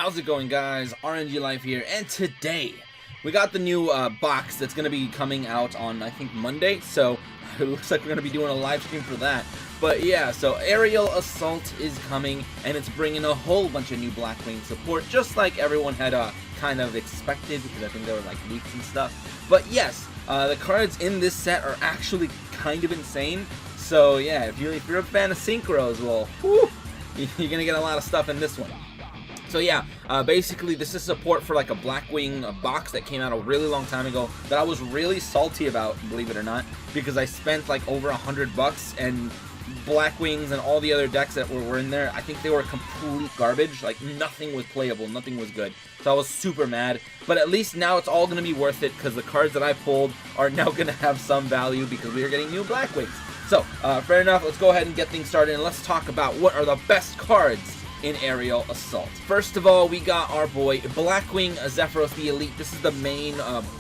How's it going, guys? RNG Life here, and today we got the new box that's going to be coming out on, I think, Monday, so it looks like we're going to be doing a live stream for that. But yeah, so Aerial Assault is coming, and it's bringing a whole bunch of new Blackwing support, just like everyone had kind of expected, because I think there were like leaks and stuff. But yes, the cards in this set are actually kind of insane, so yeah, if you're a fan of Synchros, well, whew, you're going to get a lot of stuff in this one. So yeah, basically this is support for like a Blackwing box that came out a really long time ago that I was really salty about, believe it or not, because I spent like over $100 and Blackwings and all the other decks that were in there, I think they were complete garbage. Like nothing was playable, nothing was good. So I was super mad, but at least now it's all going to be worth it because the cards that I pulled are now going to have some value because we are getting new Blackwings. So fair enough, let's go ahead and get things started and let's talk about what are the best cards in Aerial Assault. First of all, we got our boy Blackwing Zephyros the Elite. This is the main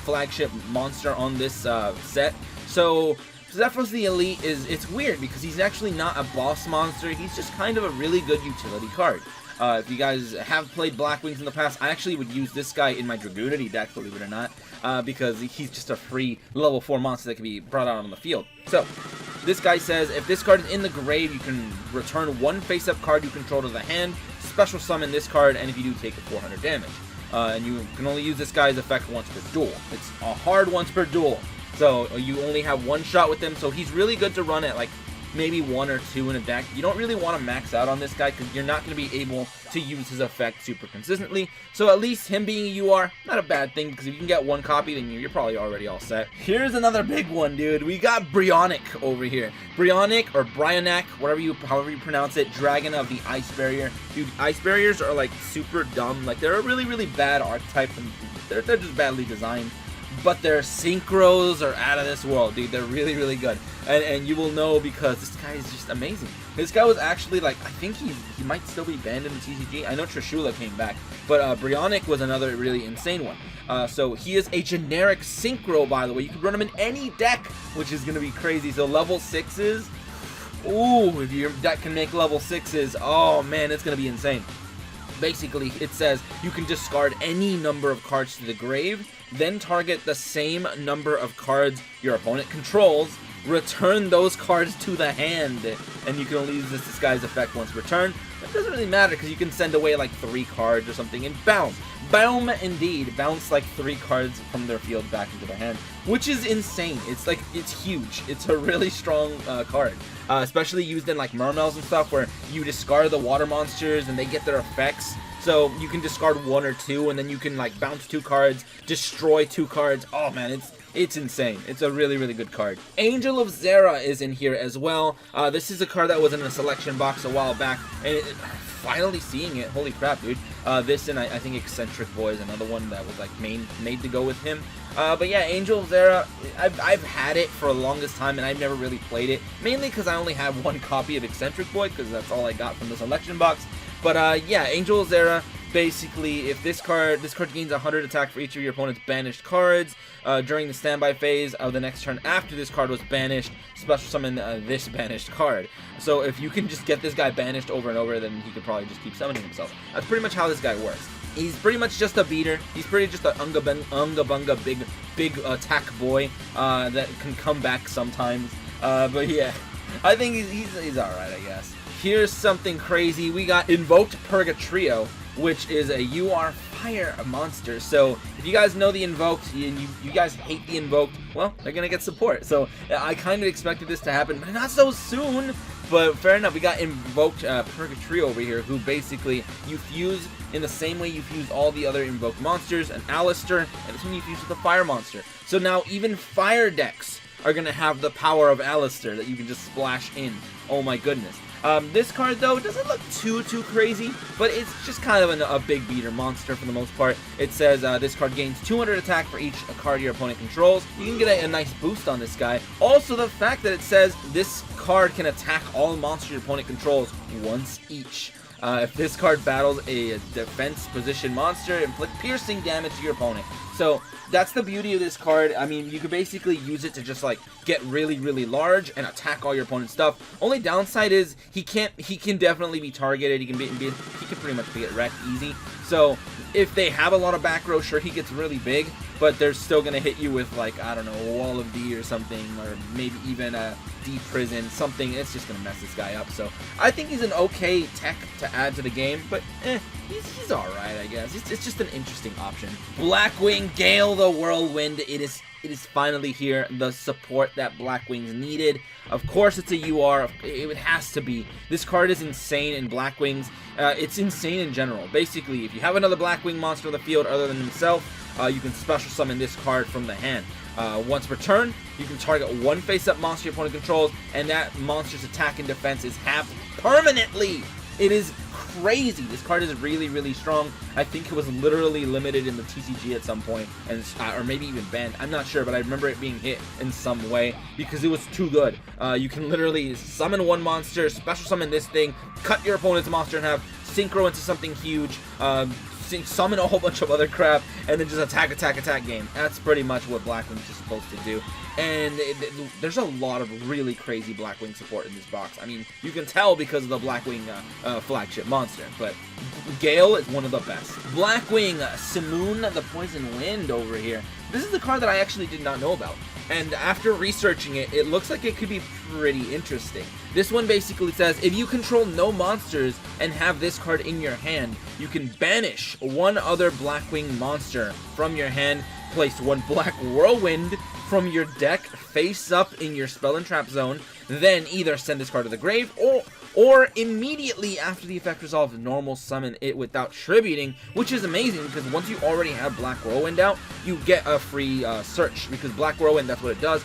flagship monster on this set. So Zephyros the Elite it's weird because he's actually not a boss monster. He's just kind of a really good utility card. If you guys have played Blackwings in the past, I actually would use this guy in my Dragoonity deck, believe it or not, because he's just a free level 4 monster that can be brought out on the field. So this guy says, if this card is in the grave, you can return one face-up card you control to the hand, special summon this card, and if you do, take 400 damage. And you can only use this guy's effect once per duel. It's a hard once per duel, so you only have one shot with him, so he's really good to run at like maybe 1 or 2 in a deck. You don't really want to max out on this guy because you're not going to be able to use his effect super consistently. So at least him being a UR, not a bad thing, because if you can get one copy, then you're probably already all set. Here's another big one, dude. We got Brionic over here. Brionic or Brionac, however you pronounce it, Dragon of the Ice Barrier. Dude, Ice Barriers are like super dumb. Like they're a really, really bad archetype, and they're just badly designed. But their synchros are out of this world, dude. They're really, really good. And you will know because this guy is just amazing. This guy was actually like, I think he might still be banned in the TCG. I know Trishula came back, but Brionic was another really insane one. So he is a generic synchro, by the way. You can run him in any deck, which is going to be crazy. So level 6s, ooh, if your deck can make level 6s, oh man, it's going to be insane. Basically, it says you can discard any number of cards to the grave, then target the same number of cards your opponent controls, return those cards to the hand, and you can only use this guy's effect once per turn. It doesn't really matter because you can send away like 3 cards or something and bounce. Boom, indeed. Bounce like 3 cards from their field back into their hand, which is insane. It's huge. It's a really strong card. Especially used in like Mermails and stuff where you discard the water monsters and they get their effects. So you can discard 1 or 2 and then you can like bounce 2 cards, destroy 2 cards. Oh man, it's insane. It's a really, really good card. Angel of Zera is in here as well. This is a card that was in a selection box a while back, and finally seeing it. Holy crap, dude. This and I think Eccentric Boy is another one that was like made to go with him. But yeah, Angel of Zera, I've had it for the longest time, and I've never really played it. Mainly because I only have 1 copy of Eccentric Boy, because that's all I got from the selection box. But yeah, Angel of Zera, basically, if this card gains 100 attack for each of your opponent's banished cards during the standby phase of the next turn after this card was banished, special summon this banished card. So if you can just get this guy banished over and over, then he could probably just keep summoning himself. That's pretty much how this guy works. He's pretty much just a beater. He's pretty just an unga bunga big attack boy that can come back sometimes. But yeah, I think he's alright, I guess. Here's something crazy. We got Invoked Purgatrio, which is a UR fire monster. So if you guys know the Invoked and you guys hate the Invoked, well, they're gonna get support. So I kind of expected this to happen, but not so soon. But fair enough, we got Invoked Purgatrio over here, who basically you fuse in the same way you fuse all the other Invoked monsters, an Alistair, and this one you fuse with a fire monster. So now even fire decks are gonna have the power of Alistair that you can just splash in. Oh my goodness. This card, though, doesn't look too crazy, but it's just kind of a big beater monster for the most part. It says this card gains 200 attack for each card your opponent controls. You can get a nice boost on this guy. Also, the fact that it says this card can attack all monsters your opponent controls once each. If this card battles a defense position monster, inflict piercing damage to your opponent So that's the beauty of this card. I mean, you could basically use it to just like get really, really large and attack all your opponent's stuff. Only downside is he can definitely be targeted. He can pretty much get wrecked easy. So if they have a lot of back row, sure, he gets really big, but they're still gonna hit you with like, I don't know, a Wall of D or something, or maybe even a D prison, something. It's just gonna mess this guy up. So I think he's an okay tech to add to the game, but he's alright, I guess. It's just an interesting option. Blackwing Gale the Whirlwind. It is finally here. The support that Blackwing's needed. Of course, it's a UR. It has to be. This card is insane in Blackwings. It's insane in general. Basically, if you have another Blackwing monster on the field other than himself, you can special summon this card from the hand. Once per turn, you can target one face-up monster your opponent controls, and that monster's attack and defense is halved permanently. It is crazy. This card is really, really strong. I think it was literally limited in the TCG at some point, and or maybe even banned. I'm not sure, but I remember it being hit in some way because it was too good. You can literally summon one monster, special summon this thing, cut your opponent's monster in half, synchro into something huge, summon a whole bunch of other crap, and then just attack game. That's pretty much what Blackwing's is supposed to do. And there's a lot of really crazy Blackwing support in this box. I mean, you can tell because of the Blackwing flagship monster, but Gale is one of the best. Blackwing Simoon the Poison Wind over here. This is the card that I actually did not know about. And after researching it, it looks like it could be pretty interesting. This one basically says, if you control no monsters and have this card in your hand, you can banish one other Blackwing monster from your hand, place one Black Whirlwind from your deck face up in your spell and trap zone, then either send this card to the grave or immediately after the effect resolves, normal summon it without tributing, which is amazing because once you already have Black Whirlwind out, you get a free search, because Black Whirlwind, that's what it does.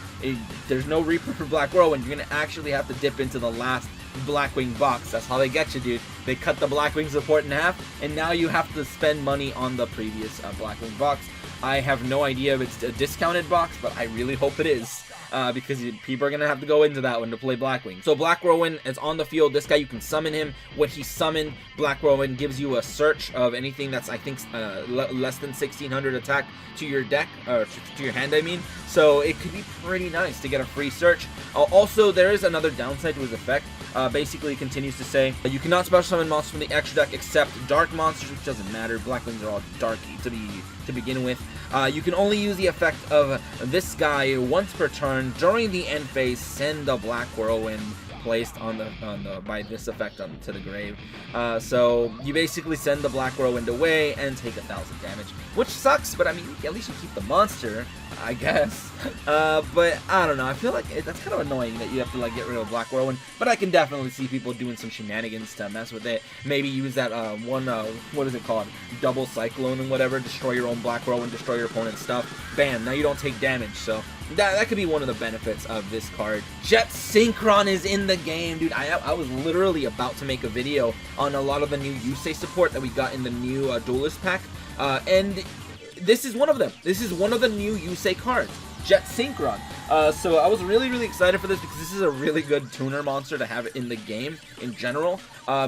There's no Reaper for Black Whirlwind. You're going to actually have to dip into the last Blackwing box. That's how they get you, dude. They cut the Blackwing support in half, and now you have to spend money on the previous Blackwing box. I have no idea if it's a discounted box, but I really hope it is. Because people are going to have to go into that one to play Blackwing. So Black Whirlwind is on the field. This guy, you can summon him. When he summoned, Black Whirlwind gives you a search of anything that's, I think, less than 1600 attack to your deck, or to your hand, I mean. So it could be pretty nice to get a free search. Also, there is another downside to his effect. Basically, it continues to say, you cannot special summon monsters from the extra deck except dark monsters, which doesn't matter. Blackwings are all darky to begin with. You can only use the effect of this guy once per turn. During the end phase, send a Black Whirlwind placed on the by this effect to the grave. So you basically send the Black Whirlwind away and take 1000 damage, which sucks, but I mean, at least you keep the monster, I guess. But I don't know, I feel like that's kind of annoying that you have to like get rid of Black Whirlwind, but I can definitely see people doing some shenanigans to mess with it. Maybe use that what is it called, double cyclone and whatever, destroy your own Black Whirlwind, destroy your opponent's stuff, bam, now you don't take damage. So that could be one of the benefits of this card. Jet Synchron is in the game, dude. I was literally about to make a video on a lot of the new YuGiOh support that we got in the new Duelist pack, and this is one of them. This is one of the new YuGiOh cards, Jet Synchron. So I was really excited for this because this is a really good tuner monster to have in the game in general.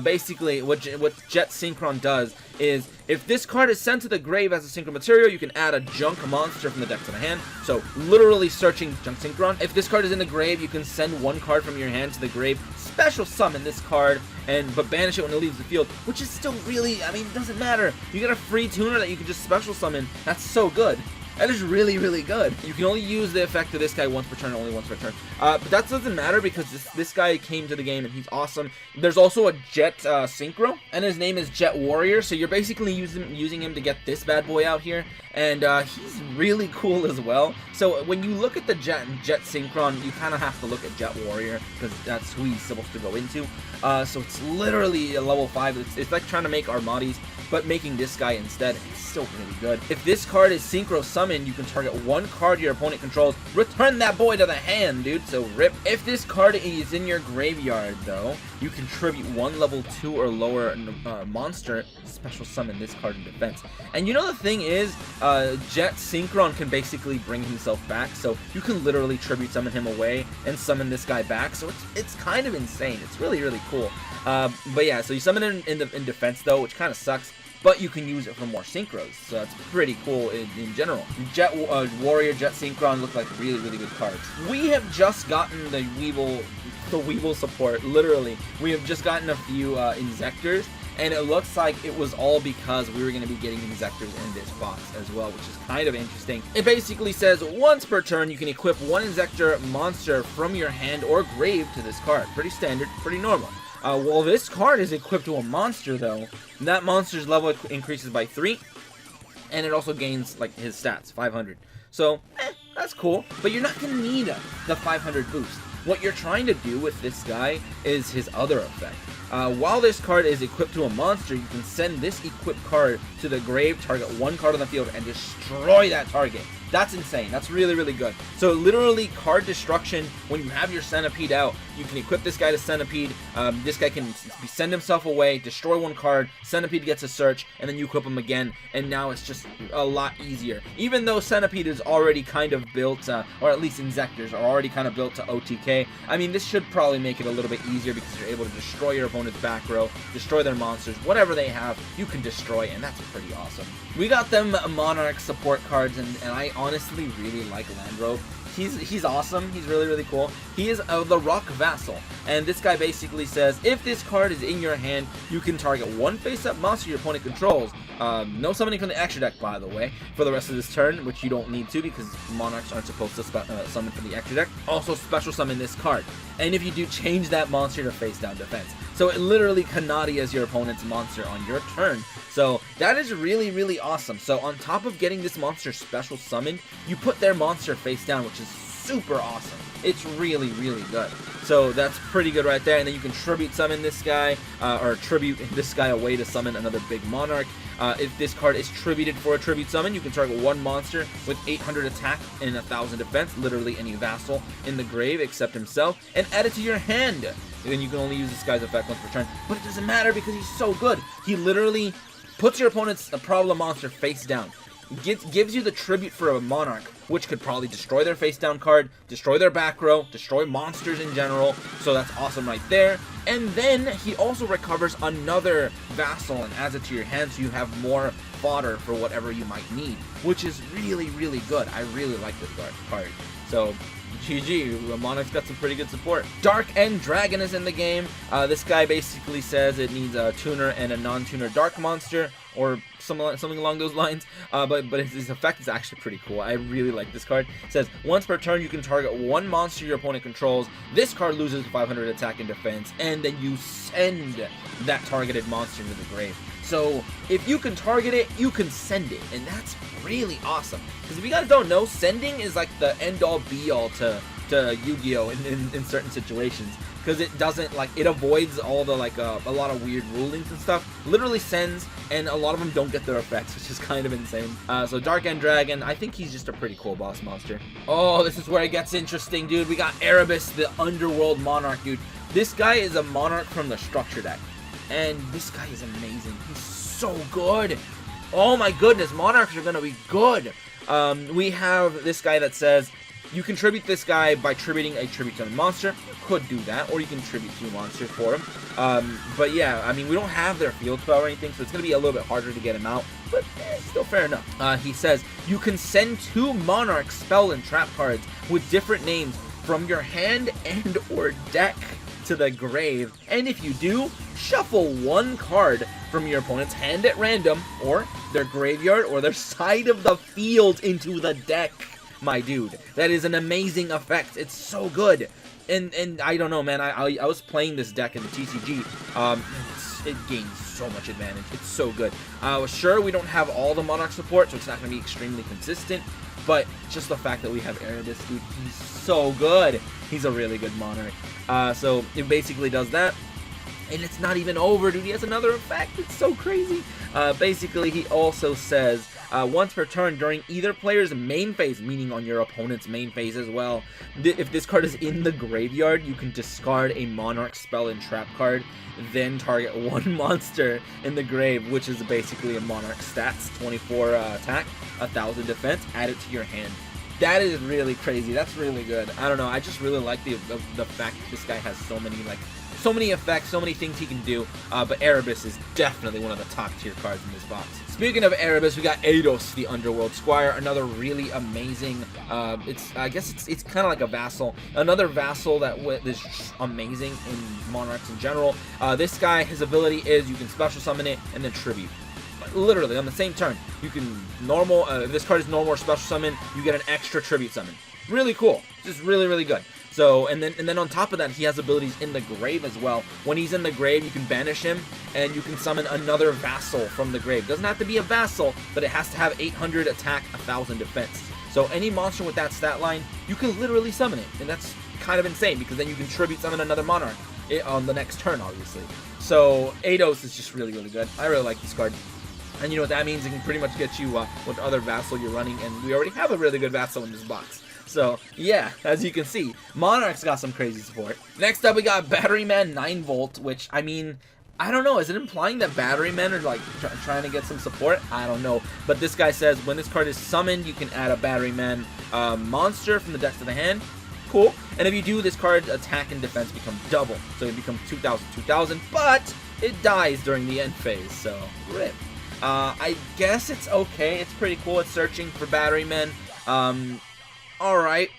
Basically, what Jet Synchron does is, if this card is sent to the grave as a synchro material, you can add a junk monster from the deck to the hand. So literally searching junk Synchron. If this card is in the grave, you can send one card from your hand to the grave, special summon this card, but banish it when it leaves the field, which is still really, I mean, it doesn't matter. You get a free tuner that you can just special summon. That's so good. That is really good. You can only use the effect of this guy once per turn, only once per turn. But that doesn't matter because this guy came to the game and he's awesome. There's also a Jet Synchro, and his name is Jet Warrior. So you're basically using him to get this bad boy out here, and he's really cool as well. So when you look at the Jet Synchron, you kind of have to look at Jet Warrior because that's who he's supposed to go into. So it's literally a level 5. It's like trying to make Armatis, but making this guy instead. It's still really good. If this card is synchro summoned, you can target one card your opponent controls, return that boy to the hand, dude. So rip. If this card is in your graveyard, though, you can tribute one level 2 or lower monster, special summon this card in defense. And you know the thing is, Jet Synchron can basically bring himself back, so you can literally tribute summon him away and summon this guy back. So it's kind of insane. It's really cool. But yeah, so you summon him in defense though, which kind of sucks. but you can use it for more synchros, so that's pretty cool in general. Jet Warrior, Jet Synchron look like really, really good cards. We have just gotten the Weevil support, literally. We have just gotten a few Inzectors, and it looks like it was all because we were going to be getting Inzectors in this box as well, which is kind of interesting. It basically says, once per turn, you can equip one Inzector monster from your hand or grave to this card. Pretty standard, pretty normal. Well, this card is equipped to a monster, though. That monster's level increases by 3, and it also gains, like, his stats, 500. So, that's cool, but you're not going to need the 500 boost. What you're trying to do with this guy is his other effect. While this card is equipped to a monster, you can send this equipped card to the grave, target one card on the field, and destroy that target. That's insane. That's really, really good. So literally card destruction, when you have your Centipede out, you can equip this guy to Centipede. This guy can send himself away, destroy one card, Centipede gets a search, and then you equip him again, and now it's just a lot easier. Even though Centipede is already kind of built, or at least Inzectors are already kind of built to OTK, I mean, this should probably make it a little bit easier because you're able to destroy your opponent's back row, destroy their monsters, whatever they have, you can destroy, and that's pretty awesome. We got them Monarch support cards, and I honestly really like Landrobe. He's awesome. He's really, really cool. He is the Rock Vassal, and this guy basically says, if this card is in your hand, you can target one face-up monster your opponent controls. No summoning from the extra deck, by the way, for the rest of this turn, which you don't need to because Monarchs aren't supposed to summon from the extra deck. Also, special summon this card, and if you do, change that monster to face-down defense. So it literally Kanadi as your opponent's monster on your turn. So that is really, really awesome. So on top of getting this monster special summoned, you put their monster face down, which is super awesome. It's really, really good. So that's pretty good right there. And then you can tribute summon this guy, or tribute this guy away to summon another big monarch. If this card is tributed for a tribute summon, you can target one monster with 800 attack and 1000 defense, literally any vassal in the grave except himself, and add it to your hand. And then you can only use this guy's effect once per turn. But it doesn't matter because he's so good. He literally puts your opponent's problem monster face down. Gives you the tribute for a monarch, which could probably destroy their face down card, destroy their back row, destroy monsters in general. So that's awesome right there. And then he also recovers another vassal and adds it to your hand, so you have more fodder for whatever you might need, which is really, really good. I really like this card. So GG, Monarch's got some pretty good support. Dark End Dragon is in the game. This guy basically says it needs a tuner and a non-tuner dark monster, or something along those lines. But his effect is actually pretty cool. I really like this card. It says, once per turn, you can target one monster your opponent controls. This card loses 500 attack and defense, and then you send that targeted monster to the grave. So if you can target it, you can send it, and that's really awesome. Because if you guys don't know, sending is like the end-all be-all to Yu-Gi-Oh! in certain situations. Because it doesn't, like, it avoids all the, like, a lot of weird rulings and stuff. Literally sends, and a lot of them don't get their effects, which is kind of insane. So Dark End Dragon, I think he's just a pretty cool boss monster. Oh, this is where it gets interesting, dude. We got Erebus, the Underworld Monarch, dude. This guy is a monarch from the structure deck. And this guy is amazing. He's so good. Oh my goodness, monarchs are gonna be good. We have this guy that says you can tribute this guy by tributing a tribute summon monster. You could do that, or you can tribute 2 monsters for him. But yeah, I mean, we don't have their field spell or anything, so it's gonna be a little bit harder to get him out, but still fair enough. He says you can send 2 monarch spell and trap cards with different names from your hand and or deck to the grave, and if you do, shuffle 1 card from your opponent's hand at random, or their graveyard, or their side of the field into the deck. My dude, that is an amazing effect. It's so good. And I don't know, man, I was playing this deck in the TCG. It gains so much advantage. It's so good. Sure, we don't have all the monarch support, so it's not going to be extremely consistent, but just the fact that we have Erebus, dude, he's so good. He's a really good monarch. So it basically does that. And it's not even over, dude. He has another effect. It's so crazy. Basically, he also says, once per turn during either player's main phase, meaning on your opponent's main phase as well, if this card is in the graveyard, you can discard a monarch spell and trap card, then target 1 monster in the grave, which is basically a monarch stats, 24 attack, 1000 defense, add it to your hand. That is really crazy. That's really good. I don't know. I just really like the fact that this guy has so many, like, So many effects, so many things he can do, but Erebus is definitely one of the top tier cards in this box. Speaking of Erebus, we got Eidos, the Underworld Squire, another really amazing, I guess it's kind of like a vassal, another vassal that is just amazing in Monarchs in general. This guy, his ability is you can special summon it and then tribute. Literally, on the same turn, you can normal, if this card is normal or special summon, you get an extra tribute summon. Really cool, just really, really good. So, and then on top of that, he has abilities in the grave as well. When he's in the grave, you can banish him, and you can summon another vassal from the grave. Doesn't have to be a vassal, but it has to have 800 attack, 1000 defense. So any monster with that stat line, you can literally summon it, and that's kind of insane, because then you can tribute summon another monarch on the next turn, obviously. So Eidos is just really, really good. I really like this card. And you know what that means? It can pretty much get you what other vassal you're running, and we already have a really good vassal in this box. So, yeah, as you can see, Monarch's got some crazy support. Next up, we got Batteryman 9V, which, I mean, I don't know. Is it implying that Batterymen are, like, trying to get some support? I don't know. But this guy says, when this card is summoned, you can add a Batteryman monster from the deck to the hand. Cool. And if you do, this card's attack and defense become double. So it becomes 2000, 2000, but it dies during the end phase, so rip. I guess it's okay. It's pretty cool. It's searching for Batterymen. Alright,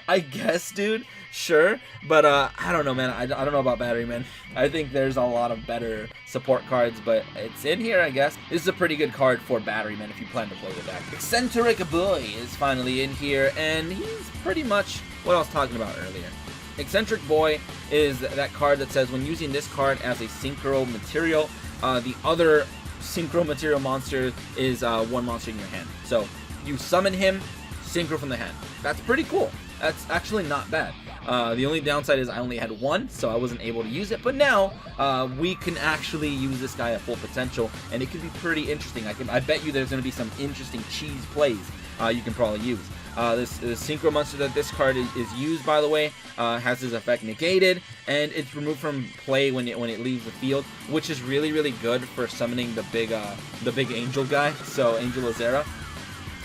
I guess, dude, sure, but I don't know, man. I don't know about Batteryman. I think there's a lot of better support cards, but it's in here, I guess. This is a pretty good card for Batteryman if you plan to play the deck. Eccentric Boy is finally in here, and he's pretty much what I was talking about earlier. Eccentric Boy is that card that says when using this card as a synchro material, the other synchro material monster is one monster in your hand. So you summon him, synchro from the hand. That's pretty cool. That's actually not bad. The only downside is I only had one, so I wasn't able to use it. But now we can actually use this guy at full potential, and it could be pretty interesting. I bet you there's going to be some interesting cheese plays you can probably use. This synchro monster that this card is used, by the way, has his effect negated, and it's removed from play when it leaves the field, which is really, really good for summoning the big angel guy. So Angel Azera.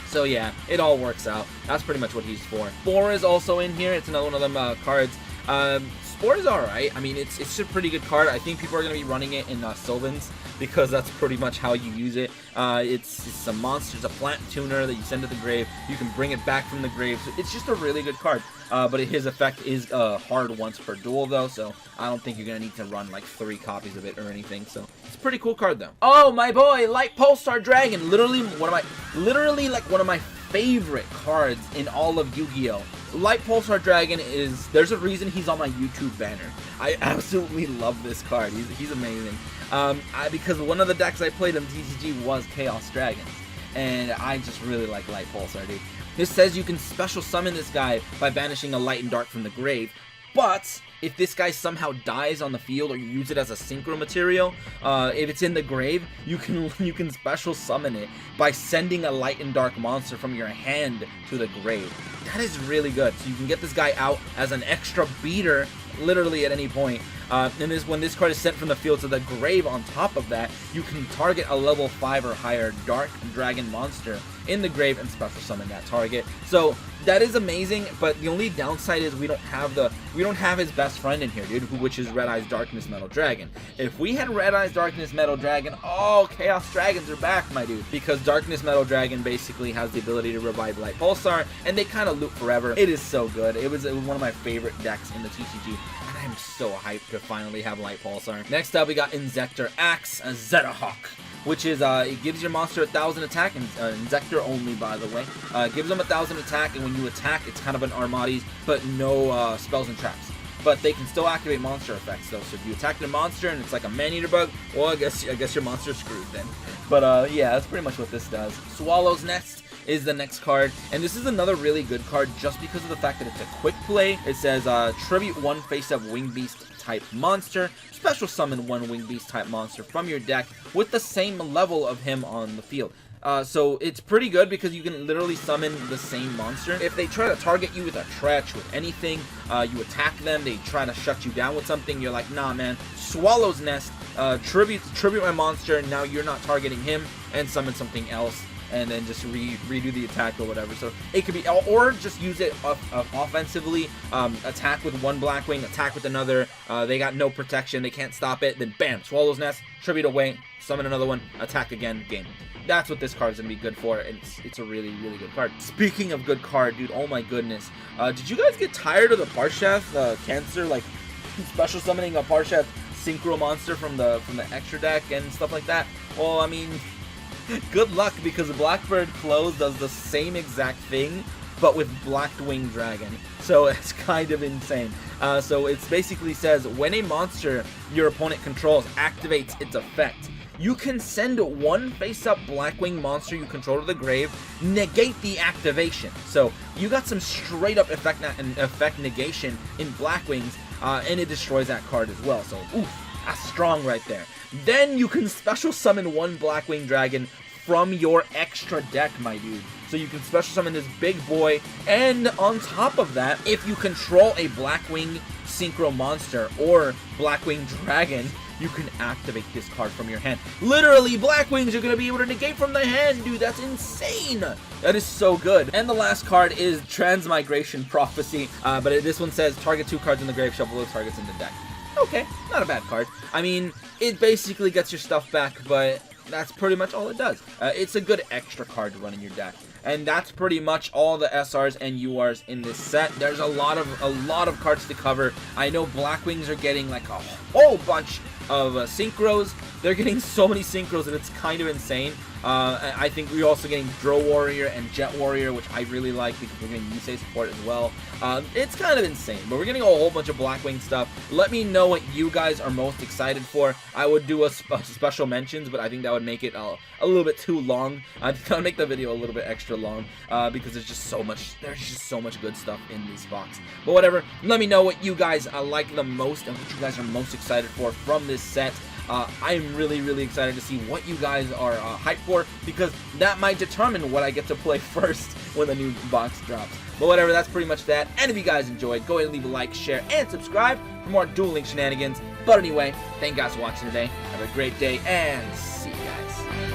So yeah, it all works out. That's pretty much what he's for. Spore is also in here. It's another one of them cards. Spore is alright. I mean, it's a pretty good card. I think people are going to be running it in Sylvans, because that's pretty much how you use it. It's a monster, it's a plant tuner that you send to the grave. You can bring it back from the grave. So it's just a really good card. But his effect is hard once per duel, though, so I don't think you're going to need to run like 3 copies of it or anything. So it's a pretty cool card, though. Oh, my boy, Light Pulsar Dragon. Literally one of my favorite cards in all of Yu-Gi-Oh! Light Pulsar Dragon there's a reason he's on my YouTube banner. I absolutely love this card. He's amazing. Because one of the decks I played in TCG was Chaos Dragons, and I just really like Light Pulsar, dude. This says you can special summon this guy by banishing a light and dark from the grave, but if this guy somehow dies on the field or you use it as a synchro material, if it's in the grave, you can special summon it by sending a light and dark monster from your hand to the grave. That is really good. So you can get this guy out as an extra beater literally at any point. And when this card is sent from the field to the grave, on top of that, you can target a level 5 or higher dark dragon monster in the grave and special summon that target. So that is amazing, but the only downside is we don't have his best friend in here, dude, which is Red Eyes Darkness Metal Dragon. If we had Red Eyes Darkness Metal Dragon, oh, Chaos Dragons are back, my dude, because Darkness Metal Dragon basically has the ability to revive Light Pulsar, and they kind of loop forever. It is so good. It was one of my favorite decks in the TCG. I'm so hyped to finally have Light Pulsar. Next up, we got Inzektor Axe Zetahawk, which is, it gives your monster 1000 attack, and Inzektor only, by the way. Gives them 1000 attack, and when you attack, it's kind of an Armades, but no spells and traps. But they can still activate monster effects, though. So if you attack the monster and it's like a man-eater bug, well, I guess your monster's screwed then. But yeah, that's pretty much what this does. Swallow's Nest is the next card, and this is another really good card just because of the fact that it's a quick play. It says tribute 1 face-up wing beast type monster, special summon 1 wing beast type monster from your deck with the same level of him on the field. So it's pretty good because you can literally summon the same monster. If they try to target you with a Tretch, with anything, you attack them, they try to shut you down with something, you're like, nah, man. Swallow's Nest, tribute my monster, now you're not targeting him, and summon something else. and then just redo the attack or whatever. So it could be, or just use it offensively, attack with one Blackwing, attack with another, they got no protection, they can't stop it, then bam, Swallow's Nest, tribute away, summon another one, attack again, game. That's what this card's gonna be good for, and it's a really, really good card. Speaking of good card, dude, oh my goodness. Did you guys get tired of the Parsheth Cancer, like, special summoning a Parsheth Synchro monster from the extra deck and stuff like that? Well, I mean, good luck, because Blackbird Close does the same exact thing, but with Blackwing Dragon. So it's kind of insane. So it basically says, when a monster your opponent controls activates its effect, you can send one face-up Blackwing monster you control to the grave, negate the activation. So you got some straight-up effect negation in Blackwings, and it destroys that card as well. So, oof, that's strong right there. Then you can special summon one Blackwing Dragon from your extra deck, my dude. So you can special summon this big boy, and on top of that, if you control a Blackwing Synchro monster or Blackwing Dragon, you can activate this card from your hand. Literally, Blackwings are going to be able to negate from the hand, dude. That's insane. That is so good. And the last card is Transmigration Prophecy, but this one says target 2 cards in the grave, shuffle those targets in the deck. Okay, not a bad card. I mean, it basically gets your stuff back, but that's pretty much all it does. It's a good extra card to run in your deck. And that's pretty much all the SRs and URs in this set. There's a lot of cards to cover. I know Blackwings are getting like a whole bunch of synchros. They're getting so many synchros that it's kind of insane. I think we're also getting Dro Warrior and Jet Warrior, which I really like because we're getting Yusei support as well. It's kind of insane, but we're getting a whole bunch of Blackwing stuff. Let me know what you guys are most excited for. I would do a special mentions, but I think that would make it a little bit too long. I think I'll make the video a little bit extra long because there's just so much good stuff in this box. But whatever, let me know what you guys like the most and what you guys are most excited for from this set. I'm really, really excited to see what you guys are hyped for, because that might determine what I get to play first when the new box drops. But whatever, that's pretty much that. And if you guys enjoyed, go ahead and leave a like, share, and subscribe for more Duel Link shenanigans. But anyway, thank you guys for watching today. Have a great day, and see you guys.